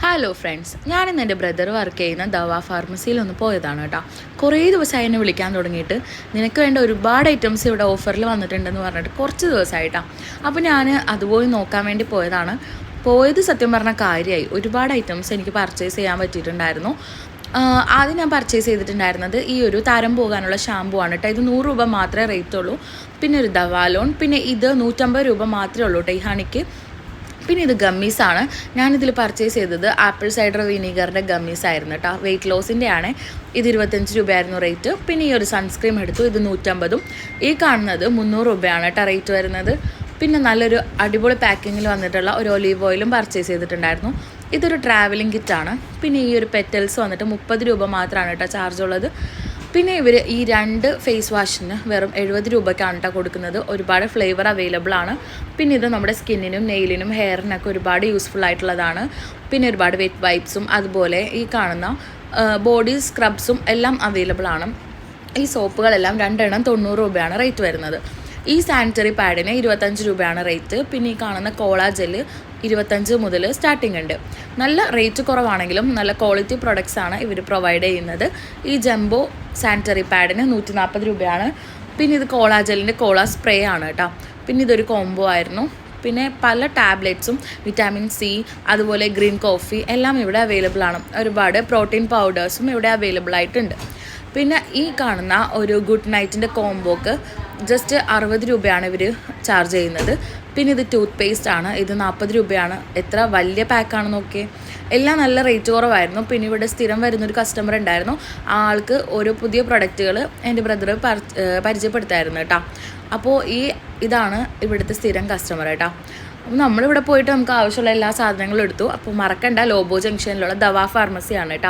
Hello friends, ഞാനിന്ന് എൻ്റെ brother work ചെയ്യുന്ന ദവാ ഫാർമസിയിലൊന്ന് പോയതാണ് കേട്ടോ. കുറേ ദിവസമായി എന്നെ വിളിക്കാൻ തുടങ്ങിയിട്ട്. നിനക്ക് വേണ്ട ഒരുപാട് ഐറ്റംസ് ഇവിടെ ഓഫറിൽ വന്നിട്ടുണ്ടെന്ന് പറഞ്ഞിട്ട് കുറച്ച് ദിവസമായിട്ടാണ്. അപ്പോൾ ഞാൻ അതുപോയി നോക്കാൻ വേണ്ടി പോയതാണ്. പോയത് സത്യം പറഞ്ഞ കാര്യമായി. ഒരുപാട് ഐറ്റംസ് എനിക്ക് പർച്ചേസ് ചെയ്യാൻ പറ്റിയിട്ടുണ്ടായിരുന്നു. ആദ്യം ഞാൻ പർച്ചേസ് ചെയ്തിട്ടുണ്ടായിരുന്നത് ഈ ഒരു താരം പോകാനുള്ള ഷാമ്പു ആണ് കേട്ടോ. ഇത് 100 രൂപ മാത്രമേ റേറ്റ് ഉള്ളൂ. പിന്നെ ഒരു ദവാലോൺ, പിന്നെ ഇത് 150 രൂപ മാത്രമേ ഉള്ളൂ കേട്ടോ ഈ ഹണിക്ക്. പിന്നെ ഇത് ഗമ്മീസാണ്. ഞാനിതിൽ പർച്ചേസ് ചെയ്തത് ആപ്പിൾ സൈഡർ വിനീഗറിൻ്റെ ഗമ്മീസ് ആയിരുന്നു കേട്ടോ. വെയിറ്റ് ലോസിൻ്റെ ആണ്. ഇത് 25 രൂപയായിരുന്നു റേറ്റ്. പിന്നെ ഈ ഒരു സൺസ്ക്രീം എടുത്തു. ഇത് 150. ഈ കാണുന്നത് 300 രൂപയാണ് കേട്ടോ റേറ്റ് വരുന്നത്. പിന്നെ നല്ലൊരു അടിപൊളി പാക്കിങ്ങിൽ വന്നിട്ടുള്ള ഒരു ഒലീവ് ഓയിലും പർച്ചേസ് ചെയ്തിട്ടുണ്ടായിരുന്നു. ഇതൊരു ട്രാവലിംഗ് കിറ്റാണ്. പിന്നെ ഈ ഒരു പെറ്റൽസ് വന്നിട്ട് 30 രൂപ മാത്രമാണ് കേട്ടോ ചാർജ് ഉള്ളത്. പിന്നെ ഇവർ ഈ 2 ഫേസ് വാഷിന് വെറും 70 രൂപയ്ക്കാണ് കേട്ടോ കൊടുക്കുന്നത്. ഒരുപാട് ഫ്ലേവർ അവൈലബിൾ ആണ്. പിന്നെ ഇത് നമ്മുടെ സ്കിന്നിനും നെയിലിനും ഹെയറിനൊക്കെ ഒരുപാട് യൂസ്ഫുൾ ആയിട്ടുള്ളതാണ്. പിന്നെ ഒരുപാട് വെറ്റ് വൈപ്സും അതുപോലെ ഈ കാണുന്ന ബോഡി സ്ക്രബ്സും എല്ലാം അവൈലബിൾ ആണ്. ഈ സോപ്പുകളെല്ലാം 2 എണ്ണം 90 രൂപയാണ് റേറ്റ് വരുന്നത്. ഈ സാനിറ്ററി പാഡിന് 25 രൂപയാണ് റേറ്റ്. പിന്നെ ഈ കാണുന്ന കോള ജെല്ല് 25 മുതൽ സ്റ്റാർട്ടിംഗ് ഉണ്ട്. നല്ല റേറ്റ് കുറവാണെങ്കിലും നല്ല ക്വാളിറ്റി പ്രൊഡക്ട്സ് ആണ് ഇവർ പ്രൊവൈഡ് ചെയ്യുന്നത്. ഈ ജംബോ സാനിറ്ററി പാഡിന് 140 രൂപയാണ്. പിന്നെ ഇത് കോള ജെല്ലിൻ്റെ കോള സ്പ്രേ ആണ് കേട്ടോ. പിന്നെ ഇതൊരു കോംബോ ആയിരുന്നു. പിന്നെ പല ടാബ്ലറ്റ്സും വിറ്റാമിൻ സി അതുപോലെ ഗ്രീൻ കോഫി എല്ലാം ഇവിടെ അവൈലബിൾ ആണ്. ഒരുപാട് പ്രോട്ടീൻ പൗഡേഴ്സും ഇവിടെ അവൈലബിൾ ആയിട്ടുണ്ട്. പിന്നെ ഈ കാണുന്ന ഒരു ഗുഡ് നൈറ്റിൻ്റെ കോംബോക്ക് ജസ്റ്റ് 60 രൂപയാണ് ഇവർ ചാർജ് ചെയ്യുന്നത്. പിന്നെ ഇത് ടൂത്ത് പേസ്റ്റ് ആണ്. ഇത് 40 രൂപയാണ്. എത്ര വലിയ പാക്കാണെന്ന് നോക്കിയേ. എല്ലാം നല്ല റേറ്റ് കുറവായിരുന്നു. പിന്നെ ഇവിടെ സ്ഥിരം വരുന്നൊരു കസ്റ്റമർ ഉണ്ടായിരുന്നു. ആൾക്ക് ഓരോ പുതിയ പ്രൊഡക്റ്റുകൾ എൻ്റെ ബ്രദർ പരിചയപ്പെടുത്തായിരുന്നു കേട്ടോ. അപ്പോൾ ഇതാണ് ഇവിടുത്തെ സ്ഥിരം കസ്റ്റമർ കേട്ടോ. അപ്പോൾ നമ്മളിവിടെ പോയിട്ട് നമുക്ക് ആവശ്യമുള്ള എല്ലാ സാധനങ്ങളും എടുത്തു. അപ്പോൾ മറക്കണ്ട, ലോബോ ജംഗ്ഷനിലുള്ള ദവാ ഫാർമസിയാണ് കേട്ടോ.